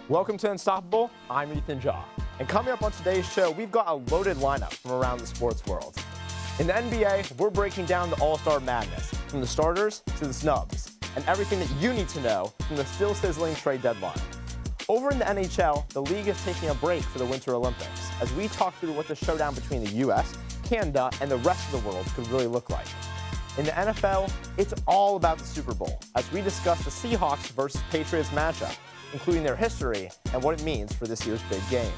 Welcome to Unstoppable. I'm Ethan Jaw. And coming up on today's show, we've got a loaded lineup from around the sports world. In the NBA, we're breaking down the All-Star madness, from the starters to the snubs, and everything that you need to know from the still sizzling trade deadline. Over in the NHL, the league is taking a break for the Winter Olympics as we talk through what the showdown between the U.S., Canada, and the rest of the world could really look like. In the NFL, it's all about the Super Bowl as we discuss the Seahawks versus Patriots matchup, including their history and what it means for this year's big game.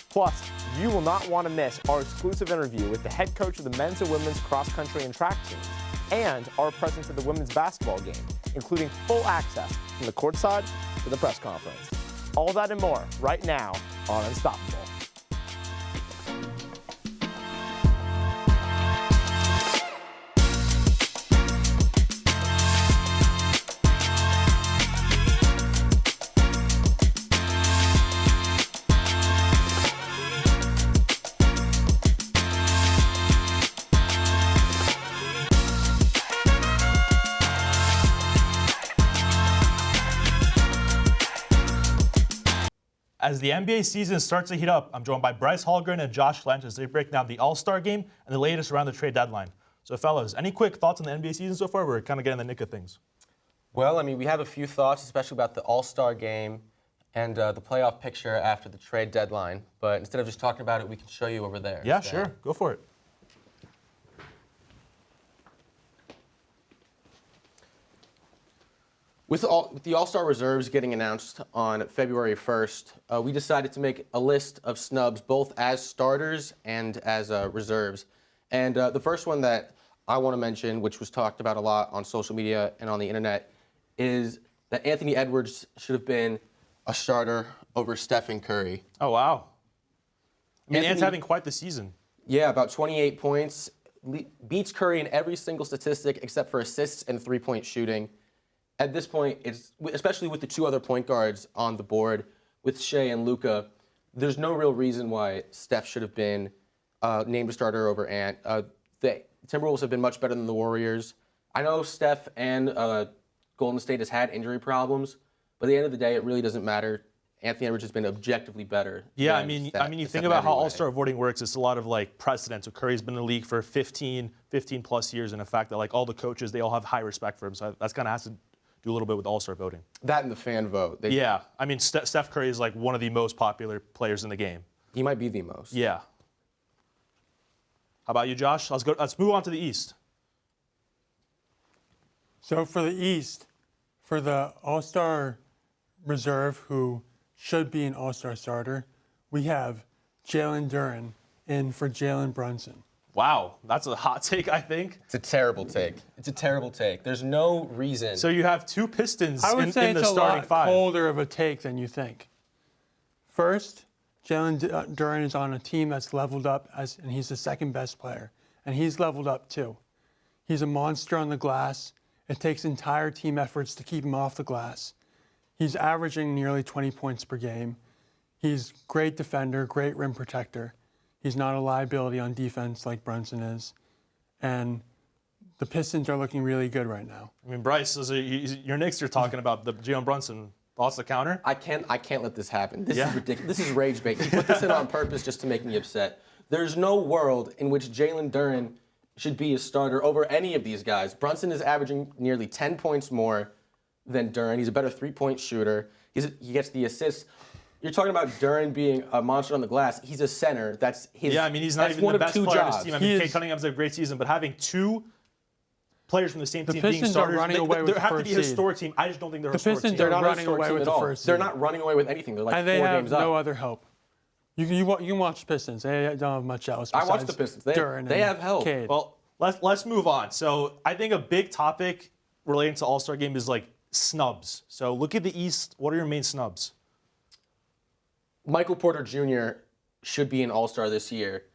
Plus, you will not want to miss our exclusive interview with the head coach of the men's and women's cross-country and track teams, and our presence at the women's basketball game, including full access from the courtside to the press conference. All that and more right now on Unstoppable. As the NBA season starts to heat up, I'm joined by Bryce Hallgren and Josh Lynch as they break down the All-Star game and the latest around the trade deadline. So, fellas, any quick thoughts on the NBA season so far? We're kind of getting the nick of things. Well, I mean, we have a few thoughts, especially about the All-Star game and the playoff picture after the trade deadline. But instead of just talking about it, we can show you over there. Yeah, sure. Go for it. With the All-Star reserves getting announced on February 1st, we decided to make a list of snubs both as starters and as reserves. And the first one that I want to mention, which was talked about a lot on social media and on the internet, is that Anthony Edwards should have been a starter over Stephen Curry. Oh, wow. I mean, Ant's having quite the season. Yeah, about 28 points. Beats Curry in every single statistic except for assists and three-point shooting. At this point, especially with the two other point guards on the board, with Shea and Luka, there's no real reason why Steph should have been named a starter over Ant. The Timberwolves have been much better than the Warriors. I know Steph and Golden State has had injury problems, but at the end of the day, it really doesn't matter. Anthony Edwards has been objectively better. Yeah, I mean, you think about how All-Star voting works. It's a lot of precedent. So Curry's been in the league for 15 plus years, and the fact that all the coaches, they all have high respect for him. So that's kind of has to do a little bit with All-Star voting. That and the fan vote. Yeah, I mean, Steph Curry is one of the most popular players in the game. He might be the most. Yeah. How about you, Josh? Let's move on to the East. So for the East, for the All-Star reserve who should be an All-Star starter, we have Jalen Duren in for Jalen Brunson. Wow, that's a hot take, I think. It's a terrible take. It's a terrible take. There's no reason. So you have two Pistons I would say in the it's starting a five. lot colder of a take than you think. First, Jalen Duren is on a team that's leveled up, and he's the second best player. And he's leveled up too. He's a monster on the glass. It takes entire team efforts to keep him off the glass. He's averaging nearly 20 points per game. He's a great defender, great rim protector. He's not a liability on defense like Brunson is. And the Pistons are looking really good right now. I mean, Bryce, your Knicks, you're talking about the Jalen Brunson. Thoughts to counter? I can't let this happen. This is ridiculous. This is rage bait. He put this in on purpose just to make me upset. There's no world in which Jalen Duren should be a starter over any of these guys. Brunson is averaging nearly 10 points more than Duren. He's a better three-point shooter. He gets the assists. You're talking about Duren being a monster on the glass. He's a center. That's his. Yeah, I mean, he's not even the best player on his team. I mean, Cade Cunningham's a great season, but having two players from the same team being starters, they have to be a historic team. I just don't think they're a historic team. They're not running away with the first seed. They're not running away with anything. They're like 4 games up. And they have no other help. You watch the Pistons. They don't have much else. I watch the Pistons. They have help. Cade. Well, let's move on. So I think a big topic relating to All-Star game is snubs. So look at the East. What are your main snubs? Michael Porter Jr. should be an All-Star this year.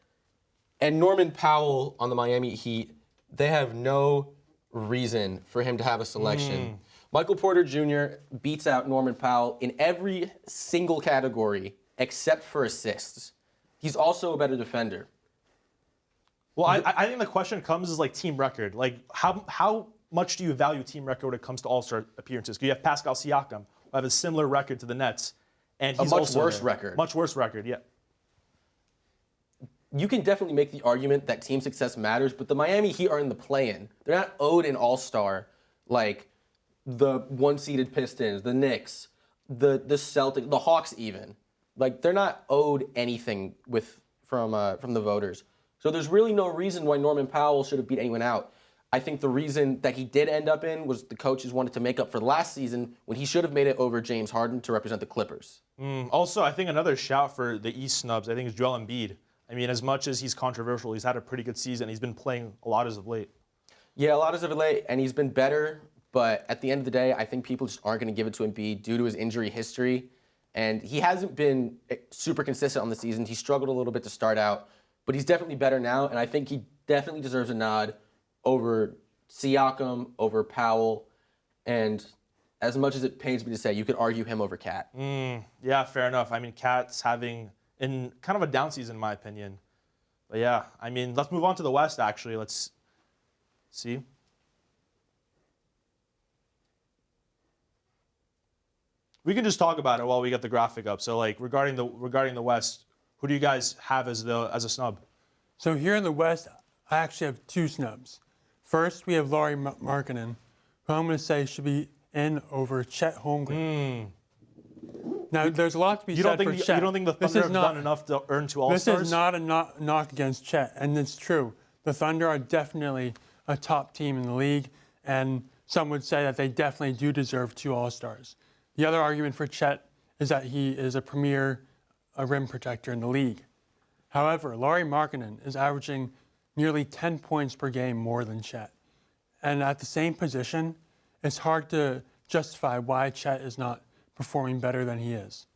And Norman Powell on the Miami Heat, they have no reason for him to have a selection. Michael Porter Jr. beats out Norman Powell in every single category except for assists. He's also a better defender. Well, I think the question comes is team record. How much do you value team record when it comes to All-Star appearances? You have Pascal Siakam, who have a similar record to the Nets, and a he's much also worse there. record. Much worse record, yeah. You can definitely make the argument that team success matters, but the Miami Heat are in the play-in. They're not owed an all-star like the one-seeded Pistons, the Knicks, the Celtics, the Hawks even. Like, they're not owed anything from the voters. So there's really no reason why Norman Powell should have beat anyone out. I think the reason that he did end up in was the coaches wanted to make up for last season when he should have made it over James Harden to represent the Clippers. Also, I think another shout for the East snubs, I think, is Joel Embiid. I mean, as much as he's controversial, he's had a pretty good season. He's been playing a lot as of late. Yeah, a lot as of late, and he's been better. But at the end of the day, I think people just aren't going to give it to Embiid due to his injury history. And he hasn't been super consistent on the season. He struggled a little bit to start out, but he's definitely better now. And I think he definitely deserves a nod over Siakam, over Powell. And as much as it pains me to say, you could argue him over Cat. Yeah, fair enough. I mean, Cat's having in kind of a down season, in my opinion. But yeah, I mean, let's move on to the West, actually. Let's see. We can just talk about it while we get the graphic up. So, like, regarding the West, who do you guys have as a snub? So here in the West, I actually have two snubs. First, we have Lauri Markkanen, who I'm going to say should be in over Chet Holmgren. Now, there's a lot to be said for Chet. You don't think the Thunder have done enough to earn 2 All-Stars? This is not a knock against Chet, and it's true. The Thunder are definitely a top team in the league, and some would say that they definitely do deserve 2 All-Stars. The other argument for Chet is that he is a premier rim protector in the league. However, Lauri Markkanen is averaging nearly 10 points per game more than Chet. And at the same position, it's hard to justify why Chet is not performing better than he is.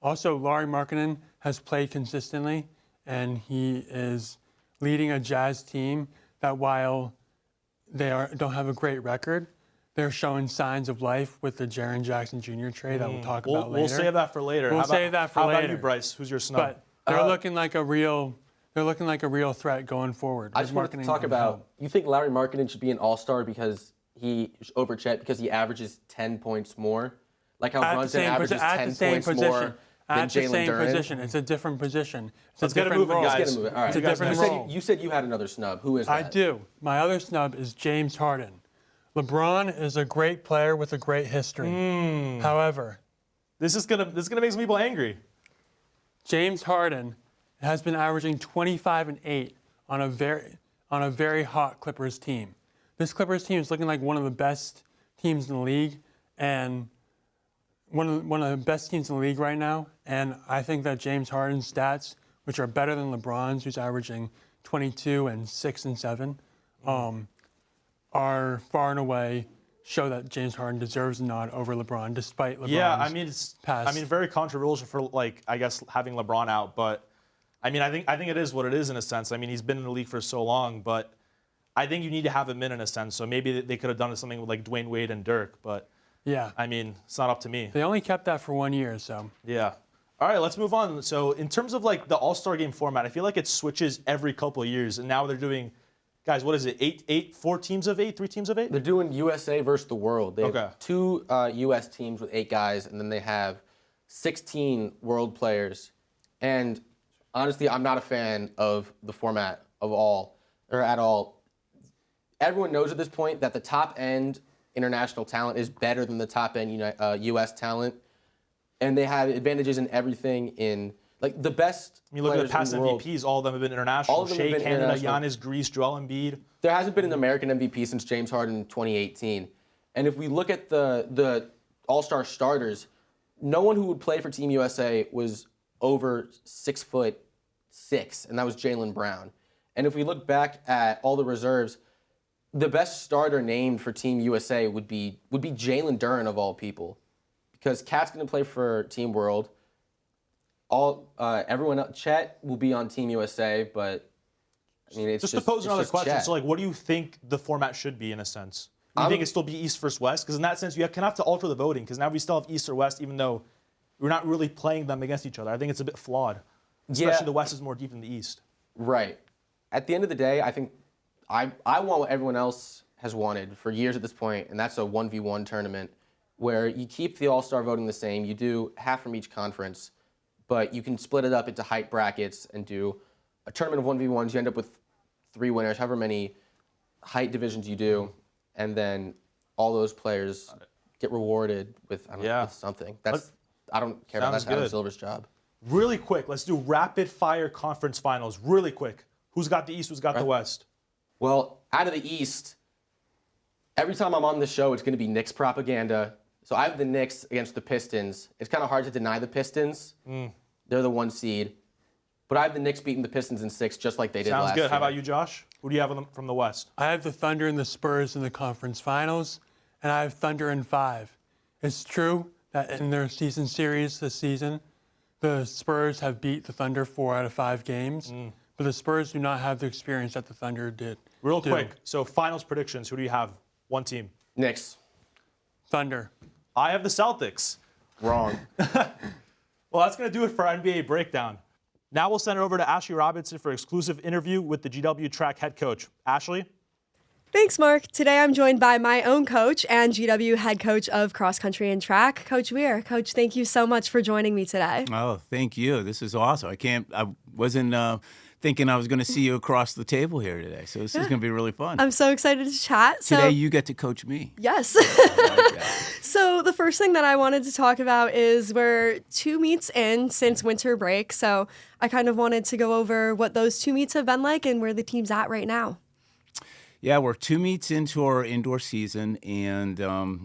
Also, Lauri Markkanen has played consistently, and he is leading a Jazz team that while they don't have a great record, they're showing signs of life with the Jaren Jackson Jr. trade that we'll talk about later. We'll save that for later. We'll save that for later. How about you, Bryce? Who's your snub? But they're looking like a real threat going forward. I just wanted to talk about, you think Lauri Markkanen should be an all-star because over Chet because he averages 10 points more? Like how Brunson averages 10 points more than Jalen Duren? It's a different position. Let's get it moving, guys. Let's get it moving. All right. It's a different role. You said you had another snub. Who is that? I do. My other snub is James Harden. LeBron is a great player with a great history. However, this is gonna make some people angry. James Harden has been averaging 25 and 8 on a very hot Clippers team. This Clippers team is looking like one of the best teams in the league and one of the best teams in the league right now. And I think that James Harden's stats, which are better than LeBron's, who's averaging 22 and 6 and 7, are far and away show that James Harden deserves a nod over LeBron, despite LeBron's past. Very controversial for I guess having LeBron out, but I think it is what it is in a sense. I mean, he's been in the league for so long, but I think you need to have him in a sense. So maybe they could have done something with like Dwayne Wade and Dirk, but yeah, I mean, it's not up to me. They only kept that for 1 year, so yeah. All right, let's move on. So in terms of like the All-Star game format, I feel like it switches every couple of years, and now they're doing. Guys, what is it? 4 teams of 8? 3 teams of 8? They're doing USA versus the world. They have 2 US teams with 8 guys, and then they have 16 world players. And honestly, I'm not a fan of the format at all. Everyone knows at this point that the top-end international talent is better than the top-end US talent. And they have advantages in everything in... Like the best. I mean, look at the past MVPs. All of them have been international. All of them have been Canada, international. Giannis, Greece, Joel Embiid. There hasn't been an American MVP since James Harden in 2018. And if we look at the All-Star starters, no one who would play for Team USA was over 6'6", and that was Jaylen Brown. And if we look back at all the reserves, the best starter named for Team USA would be Jalen Duren of all people, because Cat's going to play for Team World. Everyone else, Chet will be on Team USA, but I mean, it's just to pose another question. Chet. So, like, what do you think the format should be in a sense? Do you think it still be East versus West? Because in that sense, you have to alter the voting, because now we still have East or West, even though we're not really playing them against each other. I think it's a bit flawed, especially the West is more deep than the East. Right. At the end of the day, I think I want what everyone else has wanted for years at this point, and that's a 1v1 tournament. where you keep the All-Star voting the same. You do half from each conference, but you can split it up into height brackets and do a tournament of 1v1s. You end up with 3 winners, however many height divisions you do, and then all those players get rewarded with, I don't know, with something. I don't care about that. That's Adam Silver's job. Really quick, let's do rapid fire conference finals. Really quick. Who's got the East? Who's got the West? Well, out of the East, every time I'm on the show, it's going to be Knicks propaganda. So I have the Knicks against the Pistons. It's kind of hard to deny the Pistons. They're the 1 seed. But I have the Knicks beating the Pistons in 6, just like they did last year. Sounds good. How about you, Josh? Who do you have from the West? I have the Thunder and the Spurs in the conference finals, and I have Thunder in 5. It's true that in their season series this season, the Spurs have beat the Thunder 4 out of 5 games, but the Spurs do not have the experience that the Thunder did. Real quick, so finals predictions. Who do you have? One team. Knicks. Thunder. I have the Celtics. Wrong. Well, that's going to do it for our NBA Breakdown. Now we'll send it over to Ashley Robinson for an exclusive interview with the GW track head coach. Ashley? Thanks, Mark. Today I'm joined by my own coach and GW head coach of cross country and track, Coach Weir. Coach, thank you so much for joining me today. Oh, thank you. This is awesome. I wasn't thinking I was going to see you across the table here today, so this is going to be really fun. I'm so excited to chat. Today you get to coach me. Yes. I like that. So the first thing that I wanted to talk about is we're 2 meets in since winter break, so I kind of wanted to go over what those 2 meets have been like and where the team's at right now. Yeah, we're 2 meets into our indoor season, and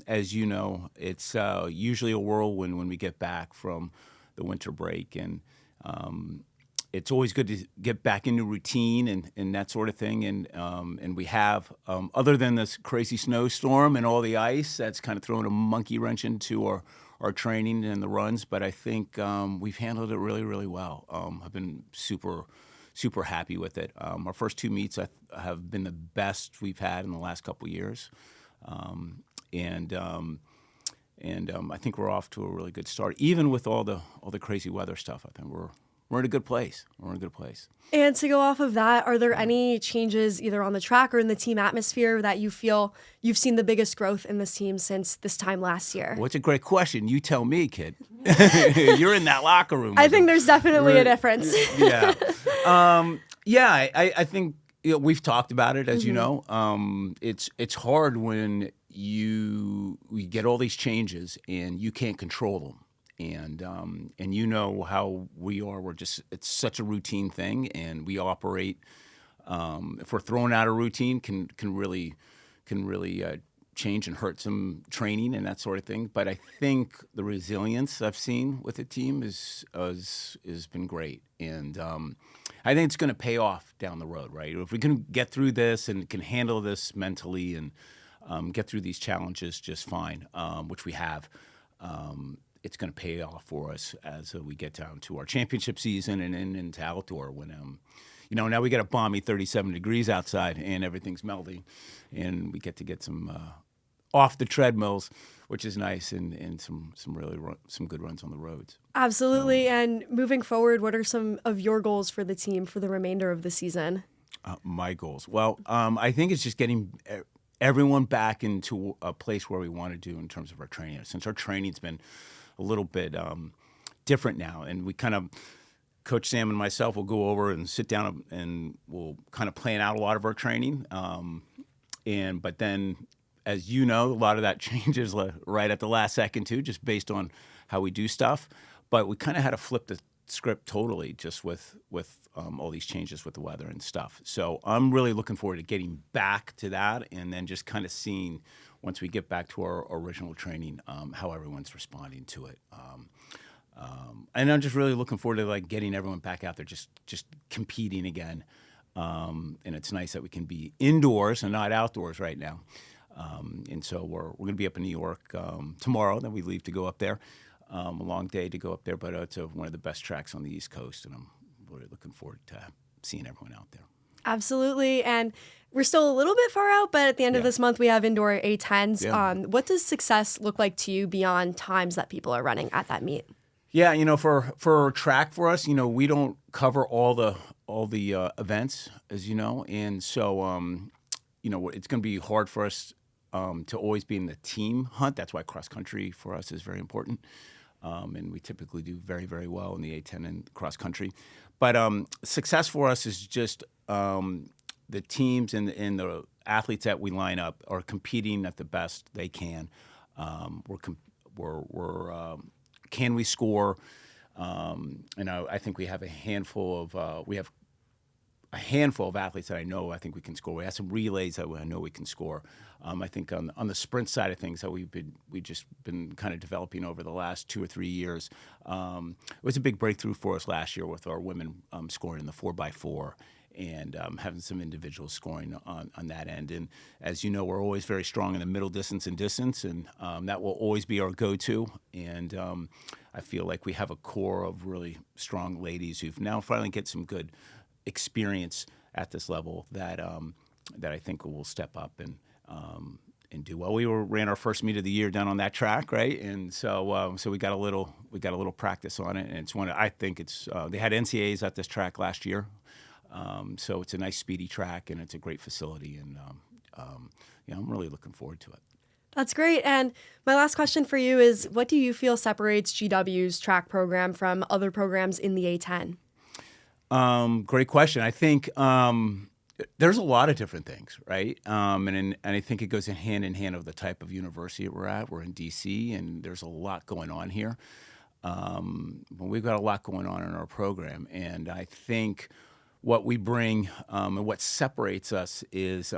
as you know, it's usually a whirlwind when we get back from the winter break, and it's always good to get back into routine and that sort of thing. And we have, other than this crazy snowstorm and all the ice, that's kind of thrown a monkey wrench into our training and the runs. But I think we've handled it really, really well. I've been super happy with it. Our first 2 meets have been the best we've had in the last couple of years. And I think we're off to a really good start, even with all the crazy weather stuff. I think we're in a good place. We're in a good place. And to go off of that, are there any changes either on the track or in the team atmosphere that you feel you've seen the biggest growth in this team since this time last year? Well, it's a great question. You tell me, kid. You're in that locker room. I think there's definitely a difference. Yeah. I think we've talked about it, as you know. It's hard when we get all these changes and you can't control them. And you know how we are. It's such a routine thing, and we operate. If we're throwing out a routine, can really change and hurt some training and that sort of thing. But I think the resilience I've seen with the team has been great, and I think it's going to pay off down the road. Right? If we can get through this and can handle this mentally and get through these challenges just fine, which we have. It's going to pay off for us as we get down to our championship season and into outdoor when, now we got a balmy 37 degrees outside and everything's melting, and we get to get some off the treadmills, which is nice, and some good runs on the roads. Absolutely. And moving forward, what are some of your goals for the team for the remainder of the season? My goals. Well, I think it's just getting everyone back into a place where we want to do in terms of our training. Since our training's been a little bit different now, and we kind of, Coach Sam and myself will go over and sit down and we'll kind of plan out a lot of our training. But then, as you know, a lot of that changes right at the last second too, just based on how we do stuff. But we kind of had to flip the script totally just with all these changes with the weather and stuff. So I'm really looking forward to getting back to that, and then just kind of seeing, once we get back to our original training, how everyone's responding to it. And I'm just really looking forward to getting everyone back out there, just competing again. And it's nice that we can be indoors and not outdoors right now. And so we're going to be up in New York tomorrow. Then we leave to go up there. A long day to go up there, but it's one of the best tracks on the East Coast, and I'm really looking forward to seeing everyone out there. Absolutely. And we're still a little bit far out, but at the end of this month, we have indoor A10s. Yeah. What does success look like to you beyond times that people are running at that meet? Yeah, for track for us, we don't cover all the events, as you know, and so it's going to be hard for us to always be in the team hunt. That's why cross country for us is very important. And we typically do very, very well in the A10 and cross country. But success for us is just the teams and the athletes that we line up are competing at the best they can. Can we score? I think we have a handful of athletes that I think we can score. We have some relays that I know we can score. I think on the sprint side of things that we've just been kind of developing over the last 2 or 3 years. It was a big breakthrough for us last year with our women scoring in the 4x4 and having some individuals scoring on that end. And as you know, we're always very strong in the middle distance and distance, and that will always be our go-to. And I feel like we have a core of really strong ladies who've now finally get some good experience at this level that I think will step up and do well. We ran our first meet of the year down on that track, right? And so we got a little practice on it, and it's one. I think it's they had NCAAs at this track last year, so it's a nice speedy track and it's a great facility, and I'm really looking forward to it. That's great. And my last question for you is, what do you feel separates GW's track program from other programs in the A10? Great question. I think there's a lot of different things, right? And I think it goes hand in hand with the type of university we're at. We're in D.C., and there's a lot going on here. But we've got a lot going on in our program, and I think what we bring and what separates us is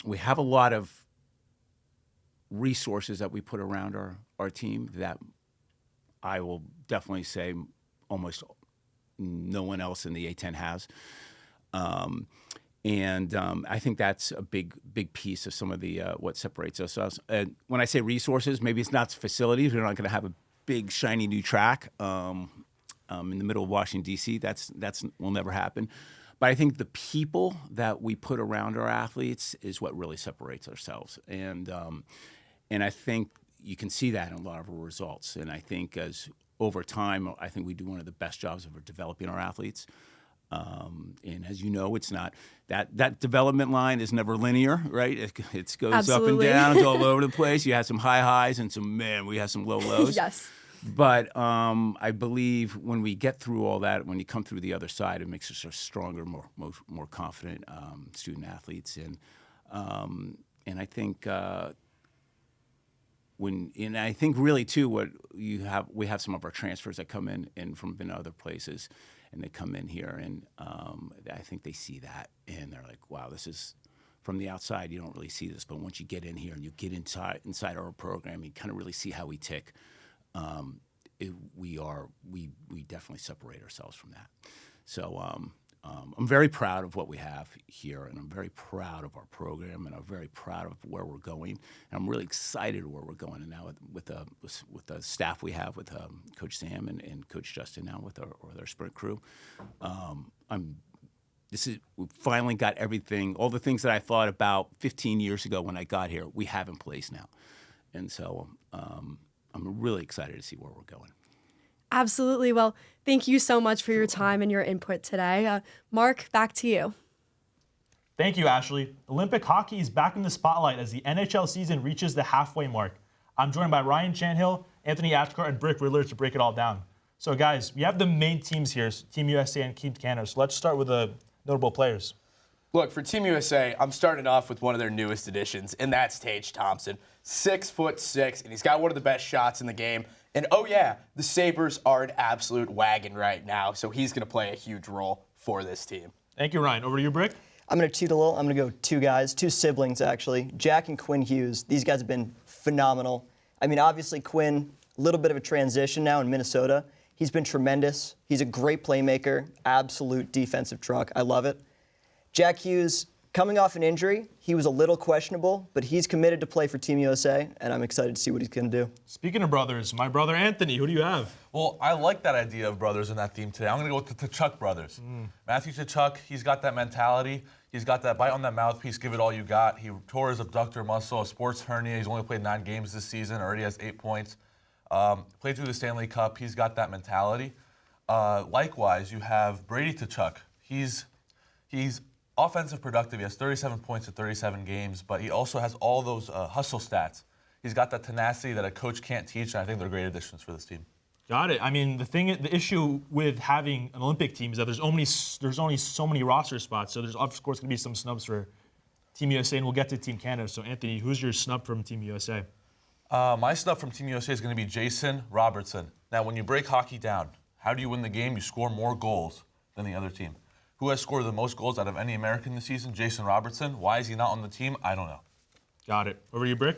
we have a lot of resources that we put around our team that I will definitely say almost no one else in the A10 has. I think that's a big piece of some of the what separates us. When I say resources, maybe it's not facilities. We're not going to have a big shiny new track in the middle of Washington D.C. That's will never happen. But I think the people that we put around our athletes is what really separates ourselves. And I think you can see that in a lot of our results. And I think over time, I think we do one of the best jobs of developing our athletes. And as you know, it's not that development line is never linear, right? It goes Absolutely. up and down. It's all over the place. You have some high highs and we have some low lows. Yes. But I believe when we get through all that, when you come through the other side, it makes us a stronger, more confident student athletes. And I think I think really too, we have some of our transfers that come in from other places, and they come in here, and I think they see that, and they're like, wow, this is. From the outside, you don't really see this, but once you get in here and you get inside our program, you kind of really see how we tick. We definitely separate ourselves from that. So I'm very proud of what we have here, and I'm very proud of our program, and I'm very proud of where we're going. And I'm really excited where we're going. And now with the staff we have, with Coach Sam and Coach Justin, now with our sprint crew, we finally got everything, all the things that I thought about 15 years ago when I got here, we have in place now. And so I'm really excited to see where we're going. Absolutely. Well, thank you so much for your time and your input today. Mark, back to you. Thank you, Ashley. Olympic hockey is back in the spotlight as the NHL season reaches the halfway mark. I'm joined by Ryan Chanhill, Anthony Ashkar, and Brick Riddler to break it all down. So, guys, we have the main teams here, Team USA and Team Canada. So let's start with the notable players. Look, for Team USA, I'm starting off with one of their newest additions, and that's Tage Thompson. 6'6", and he's got one of the best shots in the game. And oh yeah, the Sabres are an absolute wagon right now, so he's going to play a huge role for this team. Thank you, Ryan. Over to you, Brick. I'm going to cheat a little. I'm going to go two guys, two siblings actually, Jack and Quinn Hughes. These guys have been phenomenal. I mean, obviously Quinn, a little bit of a transition now in Minnesota. He's been tremendous. He's a great playmaker, absolute defensive truck. I love it. Jack Hughes, coming off an injury, he was a little questionable, but he's committed to play for Team USA, and I'm excited to see what he's going to do. Speaking of brothers, my brother Anthony, who do you have? Well, I like that idea of brothers in that team today. I'm going to go with the Tkachuk brothers. Matthew Tkachuk, he's got that mentality. He's got that bite on that mouthpiece, give it all you got. He tore his abductor muscle, a sports hernia. He's only played 9 games this season, already has 8 points. Played through the Stanley Cup. He's got that mentality. Likewise, you have Brady Tkachuk. He's offensive productive. He has 37 points in 37 games, but he also has all those hustle stats. He's got that tenacity that a coach can't teach, and I think they're great additions for this team. Got it. I mean, the issue with having an Olympic team is that there's only so many roster spots. So there's of course going to be some snubs for Team USA, and we'll get to Team Canada. So Anthony, who's your snub from Team USA? My snub from Team USA is going to be Jason Robertson. Now, when you break hockey down, how do you win the game? You score more goals than the other team. Who has scored the most goals out of any American this season? Jason Robertson. Why is he not on the team? I don't know. Got it. Over to you, Brick.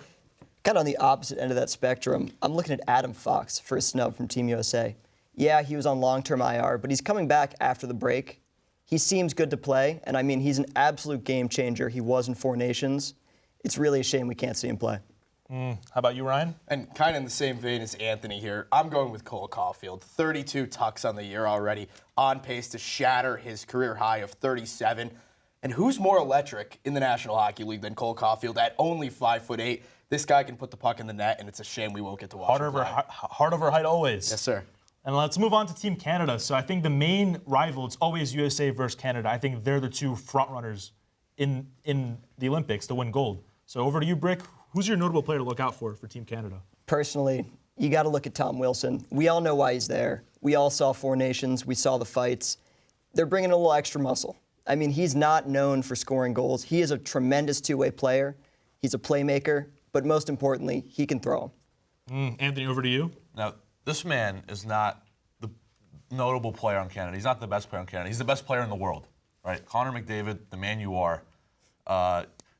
Kind of on the opposite end of that spectrum, I'm looking at Adam Fox for a snub from Team USA. Yeah, he was on long-term IR, but he's coming back after the break. He seems good to play, and I mean, he's an absolute game changer. He was in Four Nations. It's really a shame we can't see him play. How about you, Ryan? And kind of in the same vein as Anthony here, I'm going with Cole Caulfield. 32 tucks on the year already, on pace to shatter his career high of 37. And who's more electric in the National Hockey League than Cole Caulfield at only 5'8"? This guy can put the puck in the net, and it's a shame we won't get to watch him play. Heart over height always. Yes, sir. And let's move on to Team Canada. So I think the main rival, it's always USA versus Canada. I think they're the two front runners in the Olympics to win gold. So over to you, Brick. Who's your notable player to look out for Team Canada? Personally, you got to look at Tom Wilson. We all know why he's there. We all saw Four Nations. We saw the fights. They're bringing a little extra muscle. I mean, he's not known for scoring goals. He is a tremendous two-way player. He's a playmaker. But most importantly, he can throw them. Anthony, over to you. Now, this man is not the notable player on Canada. He's not the best player on Canada. He's the best player in the world, right? Connor McDavid, the man you are.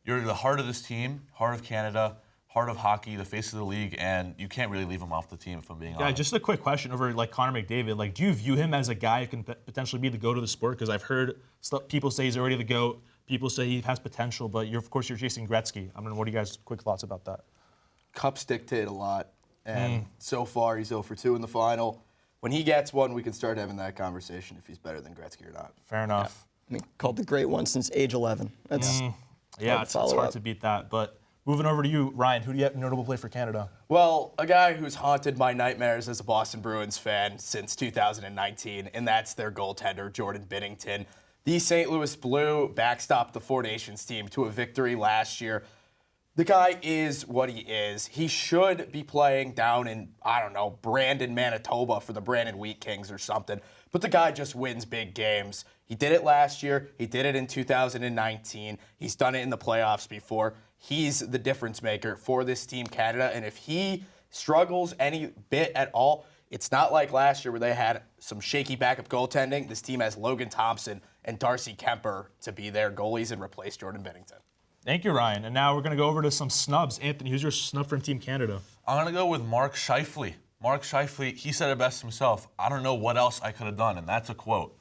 You're the heart of this team, heart of Canada, heart of hockey, the face of the league, and you can't really leave him off the team if I'm being honest. Yeah, just a quick question over Connor McDavid. Do you view him as a guy who can potentially be the GOAT of the sport? Because I've heard people say he's already the GOAT. People say he has potential, but of course you're chasing Gretzky. I mean, what are you guys' quick thoughts about that? Cups dictate a lot, and so far he's 0 for 2 in the final. When he gets one, we can start having that conversation if he's better than Gretzky or not. Fair enough. I mean, called the great one since age 11. That's it's hard to beat that. But moving over to you, Ryan, who do you have notable play for Canada? Well, a guy who's haunted my nightmares as a Boston Bruins fan since 2019, and that's their goaltender, Jordan Binnington. The St. Louis Blue backstopped the Four Nations team to a victory last year. The guy is what he is. He should be playing down in, I don't know, Brandon, Manitoba for the Brandon Wheat Kings or something. But the guy just wins big games. He did it last year. He did it in 2019. He's done it in the playoffs before. He's the difference maker for this Team Canada. And if he struggles any bit at all, it's not like last year where they had some shaky backup goaltending. This team has Logan Thompson and Darcy Kemper to be their goalies and replace Jordan Binnington. Thank you, Ryan. And now we're going to go over to some snubs. Anthony, who's your snub from Team Canada? I'm going to go with Mark Scheifele. Mark Scheifele, he said it best himself. I don't know what else I could have done, and that's a quote.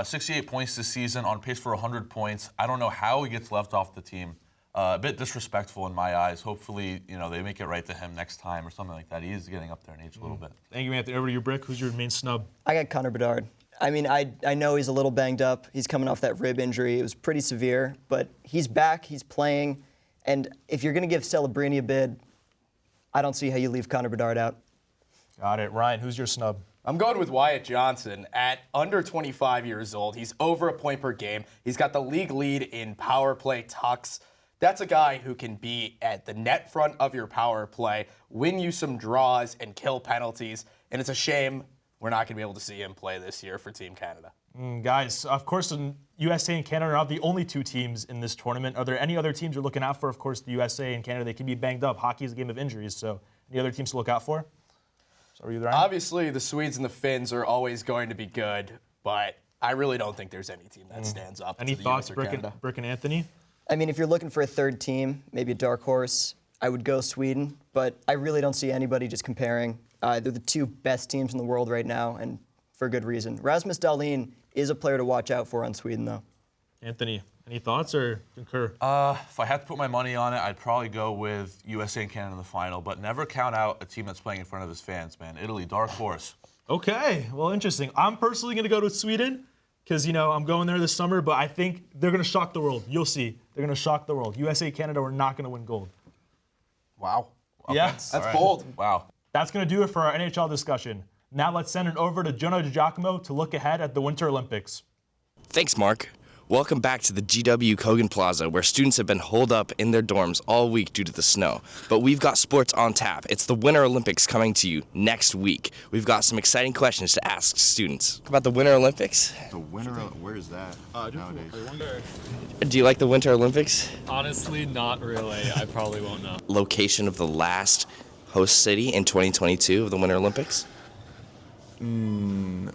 68 points this season, on pace for 100 points. I don't know how he gets left off the team. A bit disrespectful in my eyes. Hopefully, they make it right to him next time or something like that. He is getting up there in age a little bit. Thank you, Anthony. Over to you, Brick. Who's your main snub? I got Connor Bedard. I mean, I know he's a little banged up. He's coming off that rib injury. It was pretty severe, but he's back. He's playing. And if you're going to give Celebrini a bid, I don't see how you leave Connor Bedard out. Got it. Ryan, who's your snub? I'm going with Wyatt Johnson. At under 25 years old, he's over a point per game. He's got the league lead in power play tucks. That's a guy who can be at the net front of your power play, win you some draws, and kill penalties. And it's a shame we're not going to be able to see him play this year for Team Canada. Guys, of course, the USA and Canada are not the only two teams in this tournament. Are there any other teams you're looking out for? Of course, the USA and Canada, they can be banged up. Hockey is a game of injuries, so any other teams to look out for? So are you there? Obviously, the Swedes and the Finns are always going to be good, but I really don't think there's any team that stands up Any to the thoughts, US or Brick Canada. and Anthony? I mean, if you're looking for a third team, maybe a dark horse, I would go Sweden, but I really don't see anybody just comparing. They're the two best teams in the world right now, and for good reason. Rasmus Dahlin is a player to watch out for on Sweden, though. Anthony, any thoughts or concur? If I had to put my money on it, I'd probably go with USA and Canada in the final, but never count out a team that's playing in front of his fans, man. Italy, dark horse. Okay, well, interesting. I'm personally going to go to Sweden because, I'm going there this summer, but I think they're going to shock the world. You'll see. They're going to shock the world. USA, Canada, we're not going to win gold. Wow. Yeah. That's bold. Wow. That's going to do it for our NHL discussion. Now let's send it over to Jonah DiGiacomo to look ahead at the Winter Olympics. Thanks, Mark. Welcome back to the GW Kogan Plaza, where students have been holed up in their dorms all week due to the snow. But we've got sports on tap. It's the Winter Olympics coming to you next week. We've got some exciting questions to ask students about the Winter Olympics. The Winter, where is that nowadays? Do you like the Winter Olympics? Honestly, not really. I probably won't know. Location of the last host city in 2022 of the Winter Olympics?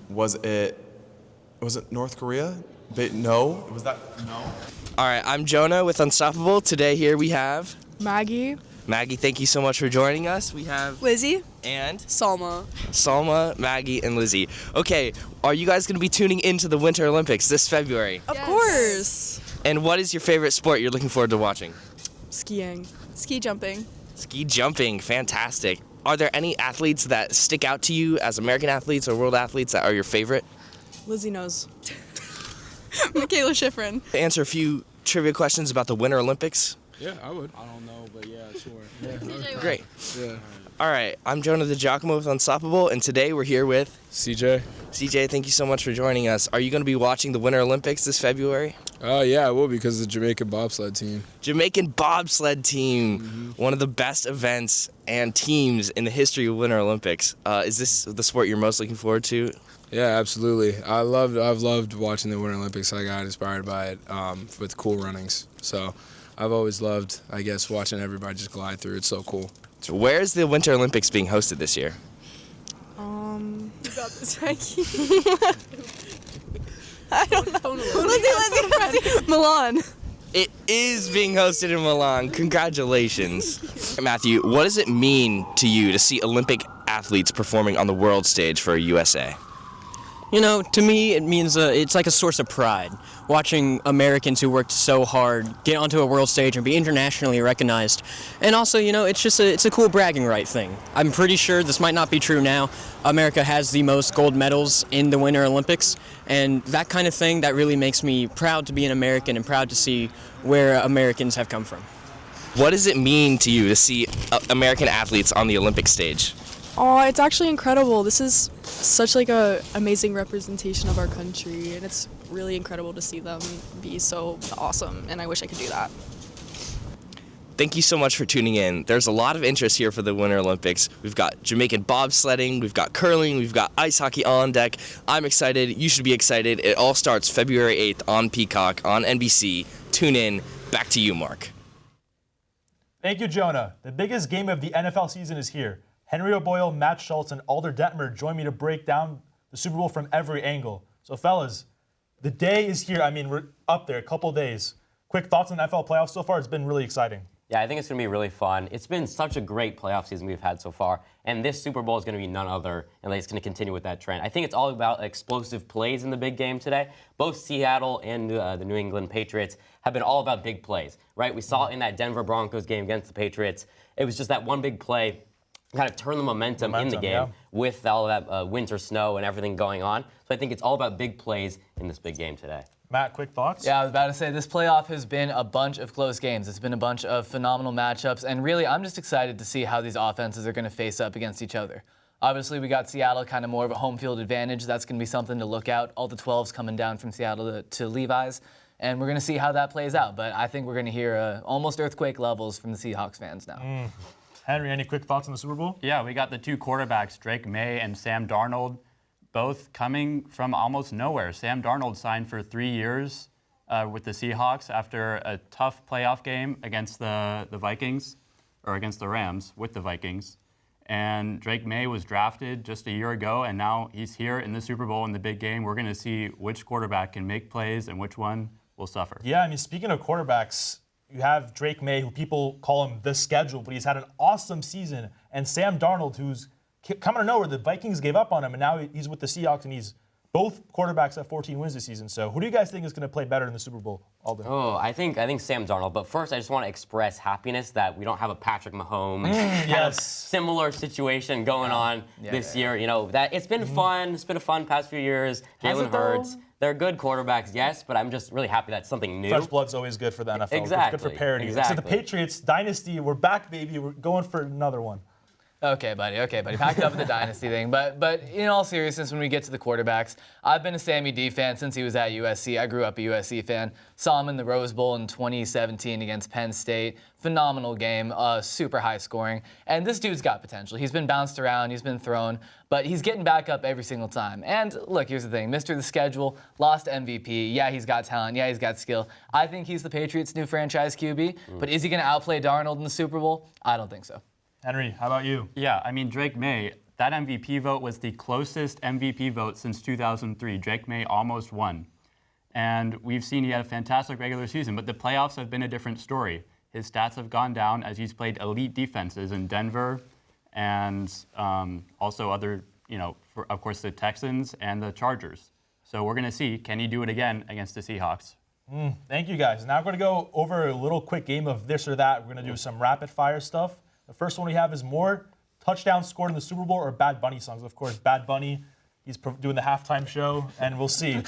Was it North Korea? No. Was that no? All right, I'm Jonah with Unstoppable. Today here we have Maggie. Maggie, thank you so much for joining us. We have Lizzie. And Salma. Salma, Maggie, and Lizzie. Okay, are you guys going to be tuning into the Winter Olympics this February? Of course. And what is your favorite sport you're looking forward to watching? Skiing. Ski jumping. Ski jumping, fantastic. Are there any athletes that stick out to you as American athletes or world athletes that are your favorite? Lizzie knows. Michaela Schifrin. To answer a few trivia questions about the Winter Olympics? Yeah, I would. I don't know, but yeah, sure. Yeah. Great. Yeah. All right, I'm Jonah DeGiacomo with Unstoppable, and today we're here with CJ. CJ, thank you so much for joining us. Are you going to be watching the Winter Olympics this February? Yeah, I will because of the Jamaican bobsled team. Jamaican bobsled team, one of the best events and teams in the history of Winter Olympics. Is this the sport you're most looking forward to? Yeah, absolutely. I've loved watching the Winter Olympics. I got inspired by it with cool runnings. So I've always loved, I guess, watching everybody just glide through. It's so cool. So where is the Winter Olympics being hosted this year? You got this, Maggie. I don't know. Lizzie. Milan. It is being hosted in Milan. Congratulations. Matthew, what does it mean to you to see Olympic athletes performing on the world stage for USA? You know, to me, it means it's like a source of pride. Watching Americans who worked so hard get onto a world stage and be internationally recognized. And also, you know, it's a cool bragging right thing. I'm pretty sure this might not be true now. America has the most gold medals in the Winter Olympics. And that kind of thing, that really makes me proud to be an American and proud to see where Americans have come from. What does it mean to you to see American athletes on the Olympic stage? Oh, it's actually incredible. This is such like a amazing representation of our country, and it's really incredible to see them be so awesome, and I wish I could do that. Thank you so much for tuning in. There's a lot of interest here for the Winter Olympics. We've got Jamaican bobsledding, we've got curling, we've got ice hockey on deck. I'm excited. You should be excited. It all starts February 8th on Peacock, on NBC. Tune in. Back to you, Mark. Thank you, Jonah. The biggest game of the NFL season is here. Henry O'Boyle, Matt Schultz, and Alder Detmer join me to break down the Super Bowl from every angle. So, fellas, the day is here. I mean, we're up there, a couple days. Quick thoughts on the NFL playoffs so far? It's been really exciting. Yeah, I think it's going to be really fun. It's been such a great playoff season we've had so far, and this Super Bowl is going to be none other, and it's going to continue with that trend. I think it's all about explosive plays in the big game today. Both Seattle and the New England Patriots have been all about big plays, right? We saw it in that Denver Broncos game against the Patriots. It was just that one big play kind of turn the momentum in the game with all that winter snow and everything going on. So I think it's all about big plays in this big game today. Matt, quick thoughts? Yeah, I was about to say, this playoff has been a bunch of close games. It's been a bunch of phenomenal matchups, and really, I'm just excited to see how these offenses are going to face up against each other. Obviously, we got Seattle kind of more of a home field advantage. That's going to be something to look out. All the 12s coming down from Seattle to Levi's, and we're going to see how that plays out. But I think we're going to hear almost earthquake levels from the Seahawks fans now. Henry, any quick thoughts on the Super Bowl? Yeah, we got the two quarterbacks, Drake May and Sam Darnold, both coming from almost nowhere. Sam Darnold signed for 3 years with the Seahawks after a tough playoff game against the Vikings, or against the Rams with the Vikings. And Drake May was drafted just a year ago, and now he's here in the Super Bowl in the big game. We're going to see which quarterback can make plays and which one will suffer. Yeah, I mean, speaking of quarterbacks, you have Drake May, who people call him the schedule, but he's had an awesome season. And Sam Darnold, who's coming to nowhere. The Vikings gave up on him, and now he's with the Seahawks, and he's both quarterbacks have 14 wins this season. So who do you guys think is going to play better in the Super Bowl, Alden? Oh, I think Sam Darnold. But first, I just want to express happiness that we don't have a Patrick Mahomes kind of similar situation going on this year. You know, that it's been fun. It's been a fun past few years. Jalen Hurts. They're good quarterbacks, yes, but I'm just really happy that's something new. Fresh blood's always good for the NFL. Exactly. It's good for parity. Exactly. So the Patriots dynasty, we're back, baby. We're going for another one. Okay, buddy. Pack it up with the dynasty thing. But in all seriousness, when we get to the quarterbacks, I've been a Sammy D fan since he was at USC. I grew up a USC fan. Saw him in the Rose Bowl in 2017 against Penn State. Phenomenal game, super high scoring. And this dude's got potential. He's been bounced around, he's been thrown, but he's getting back up every single time. And look, here's the thing. Mr. The Schedule, lost MVP. Yeah, he's got talent. Yeah, he's got skill. I think he's the Patriots' new franchise QB. But is he going to outplay Darnold in the Super Bowl? I don't think so. Henry, how about you? Yeah, I mean, Drake May, that MVP vote was the closest MVP vote since 2003. Drake May almost won. And we've seen he had a fantastic regular season, but the playoffs have been a different story. His stats have gone down as he's played elite defenses in Denver and also other, of course, the Texans and the Chargers. So we're going to see, can he do it again against the Seahawks? Thank you, guys. Now we're going to go over a little quick game of this or that. We're going to do some rapid fire stuff. The first one we have is more touchdowns scored in the Super Bowl or Bad Bunny songs. Of course, Bad Bunny, he's doing the halftime show, and we'll see.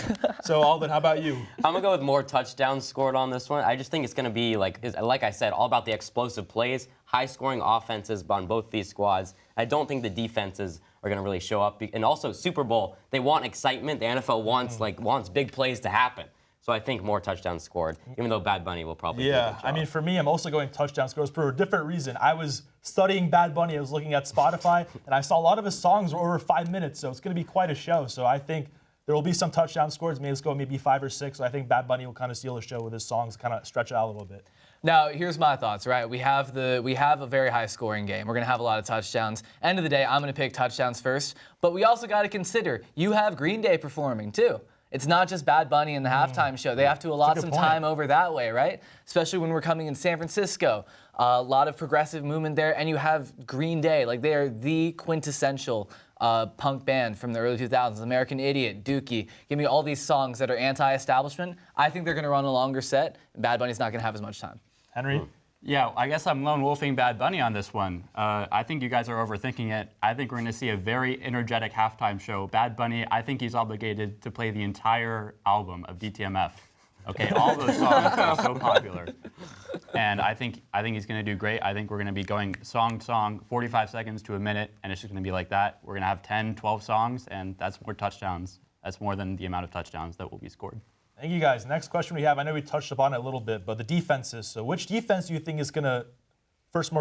So, Alden, how about you? I'm going to go with more touchdowns scored on this one. I just think it's going to be, like I said, all about the explosive plays, high-scoring offenses on both these squads. I don't think the defenses are going to really show up. And also, Super Bowl, they want excitement. The NFL wants big plays to happen. So I think more touchdowns scored, even though Bad Bunny will probably do a good job. I mean, for me, I'm also going touchdown scores for a different reason. I was studying Bad Bunny. I was looking at Spotify, and I saw a lot of his songs were over 5 minutes, so it's going to be quite a show. So I think there will be some touchdown scores. Maybe let's go maybe 5 or 6. So I think Bad Bunny will kind of steal the show with his songs, kind of stretch it out a little bit. Now, here's my thoughts, right? We have a very high scoring game. We're going to have a lot of touchdowns. End of the day, I'm going to pick touchdowns first. But we also got to consider, you have Green Day performing too. It's not just Bad Bunny and the halftime show. They have to allot some time over that way, right? Especially when we're coming in San Francisco. A lot of progressive movement there, and you have Green Day. Like, they are the quintessential punk band from the early 2000s. American Idiot, Dookie. Give me all these songs that are anti-establishment. I think they're going to run a longer set, and Bad Bunny's not going to have as much time. Henry? Yeah, I guess I'm lone wolfing Bad Bunny on this one. I think you guys are overthinking it. I think we're going to see a very energetic halftime show. Bad Bunny, I think he's obligated to play the entire album of DTMF. Okay, all those songs are so popular. And I think he's going to do great. I think we're going to be going song to song, 45 seconds to a minute, and it's just going to be like that. We're going to have 10, 12 songs, and that's more touchdowns. That's more than the amount of touchdowns that will be scored. Thank you, guys. Next question we have, I know we touched upon it a little bit, but the defenses. So which defense do you think is going to force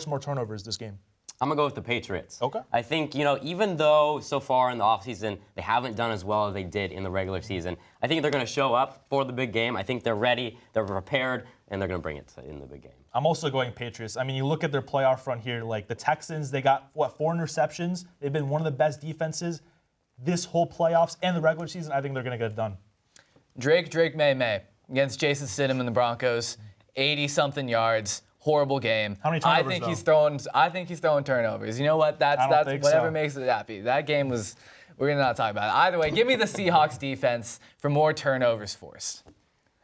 more turnovers this game? I'm going to go with the Patriots. Okay. I think, even though so far in the offseason they haven't done as well as they did in the regular season, I think they're going to show up for the big game. I think they're ready, they're prepared, and they're going to bring it in the big game. I'm also going Patriots. I mean, you look at their playoff run here, like the Texans, they got, 4 interceptions? They've been one of the best defenses this whole playoffs and the regular season. I think they're going to get it done. Drake May against Jason Stidham and the Broncos, 80-something yards, horrible game. How many turnovers, I think he's throwing turnovers. You know what? That's whatever makes it happy. That game was. We're gonna not talk about it. Either way, give me the Seahawks defense for more turnovers forced.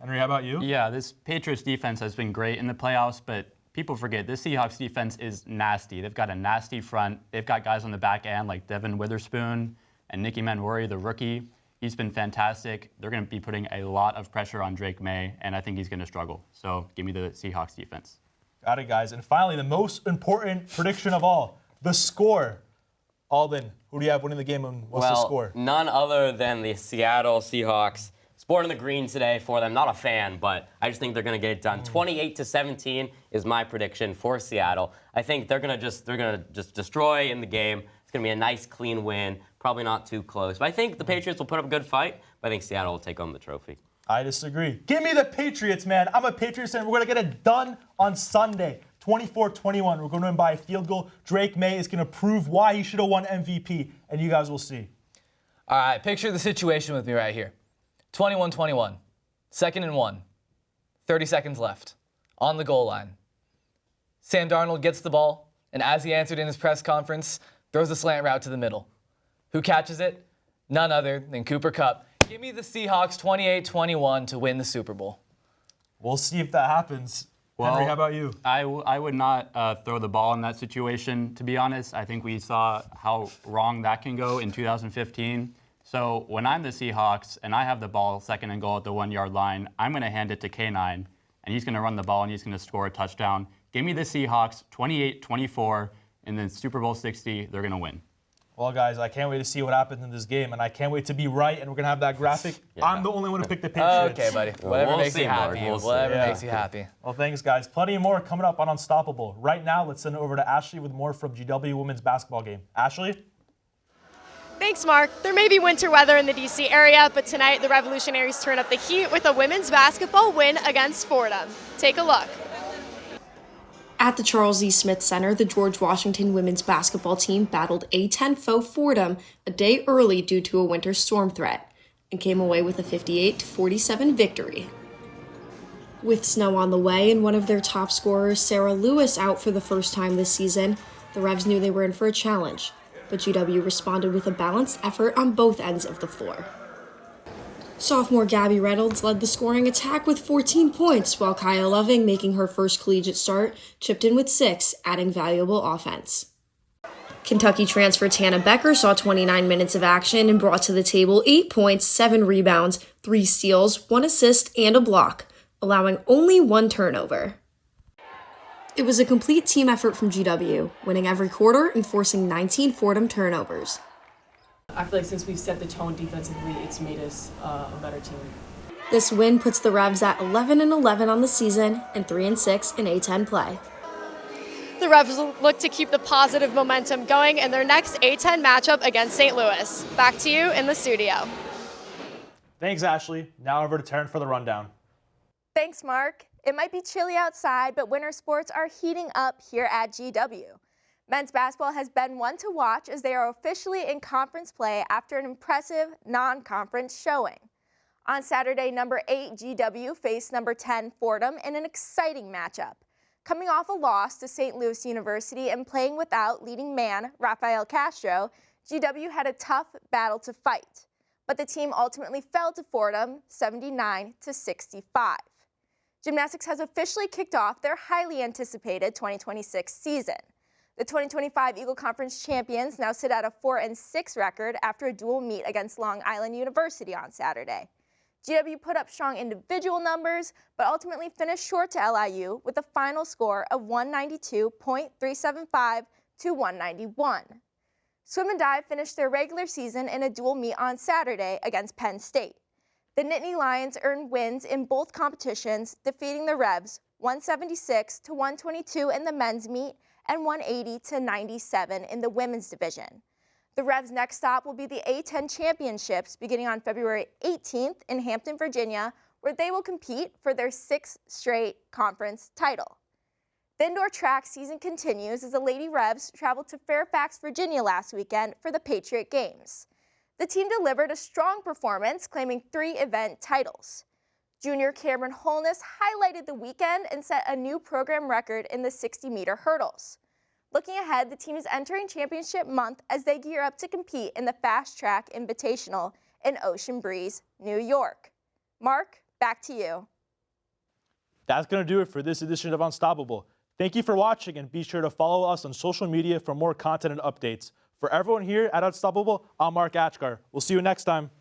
Henry, how about you? Yeah, this Patriots defense has been great in the playoffs, but people forget this Seahawks defense is nasty. They've got a nasty front. They've got guys on the back end like Devin Witherspoon and Nicky Manwari, the rookie. He's been fantastic. They're going to be putting a lot of pressure on Drake May, and I think he's going to struggle. So give me the Seahawks defense. Got it, guys. And finally, the most important prediction of all, the score. Alden, who do you have winning the game, and what's the score? None other than the Seattle Seahawks. Sporting the green today for them. Not a fan, but I just think they're going to get it done. 28-17 is my prediction for Seattle. I think they're going to just destroy in the game. It's going to be a nice, clean win. Probably not too close. But I think the Patriots will put up a good fight, but I think Seattle will take home the trophy. I disagree. Give me the Patriots, man. I'm a Patriots fan. We're going to get it done on Sunday, 24-21. We're going to win by a field goal. Drake May is going to prove why he should have won MVP, and you guys will see. All right, picture the situation with me right here. 21-21, 2nd and 1, 30 seconds left, on the goal line. Sam Darnold gets the ball, and as he answered in his press conference, throws a slant route to the middle. Who catches it? None other than Cooper Kupp. Give me the Seahawks 28-21 to win the Super Bowl. We'll see if that happens. Well, Henry, how about you? I would not throw the ball in that situation, to be honest. I think we saw how wrong that can go in 2015. So when I'm the Seahawks and I have the ball 2nd and goal at the 1-yard line, I'm going to hand it to K9, and he's going to run the ball and he's going to score a touchdown. Give me the Seahawks 28-24. and then Super Bowl 60, they're going to win. Well, guys, I can't wait to see what happens in this game, and I can't wait to be right, and we're going to have that graphic. Yeah. I'm the only one who picked the Patriots. Okay, buddy. Whatever makes you happy. We'll see. Whatever makes you happy. Well, thanks, guys. Plenty more coming up on Unstoppable. Right now, let's send it over to Ashley with more from GW women's basketball game. Ashley? Thanks, Mark. There may be winter weather in the D.C. area, but tonight the Revolutionaries turn up the heat with a women's basketball win against Fordham. Take a look. At the Charles E. Smith Center, the George Washington women's basketball team battled A10 foe Fordham a day early due to a winter storm threat and came away with a 58-47 victory. With snow on the way and one of their top scorers, Sarah Lewis, out for the first time this season, the Revs knew they were in for a challenge, but GW responded with a balanced effort on both ends of the floor. Sophomore Gabby Reynolds led the scoring attack with 14 points, while Kaya Loving, making her first collegiate start, chipped in with 6, adding valuable offense. Kentucky transfer Tana Becker saw 29 minutes of action and brought to the table 8 points, 7 rebounds, 3 steals, 1 assist, and a block, allowing only 1 turnover. It was a complete team effort from GW, winning every quarter and forcing 19 Fordham turnovers. I feel like since we've set the tone defensively, it's made us a better team. This win puts the Revs at 11-11 on the season and 3-6 in A10 play. The Revs look to keep the positive momentum going in their next A10 matchup against St. Louis. Back to you in the studio. Thanks, Ashley. Now over to Taryn for the rundown. Thanks, Mark. It might be chilly outside, but winter sports are heating up here at GW. Men's basketball has been one to watch as they are officially in conference play after an impressive non-conference showing. On Saturday, number 8 GW faced number 10 Fordham in an exciting matchup. Coming off a loss to St. Louis University and playing without leading man Rafael Castro, GW had a tough battle to fight. But the team ultimately fell to Fordham 79-65. Gymnastics has officially kicked off their highly anticipated 2026 season. The 2025 Eagle Conference champions now sit at a 4-6 record after a dual meet against Long Island University on Saturday. GW put up strong individual numbers, but ultimately finished short to LIU with a final score of 192.375 to 191. Swim and dive finished their regular season in a dual meet on Saturday against Penn State. The Nittany Lions earned wins in both competitions, defeating the Revs 176-122 in the men's meet and 180-97 in the women's division. The Revs' next stop will be the A10 Championships beginning on February 18th in Hampton, Virginia, where they will compete for their 6th straight conference title. The indoor track season continues as the Lady Revs traveled to Fairfax, Virginia last weekend for the Patriot Games. The team delivered a strong performance, claiming 3 event titles. Junior Cameron Holness highlighted the weekend and set a new program record in the 60-meter hurdles. Looking ahead, the team is entering championship month as they gear up to compete in the Fast Track Invitational in Ocean Breeze, New York. Mark, back to you. That's going to do it for this edition of Unstoppable. Thank you for watching, and be sure to follow us on social media for more content and updates. For everyone here at Unstoppable, I'm Mark Achkar. We'll see you next time.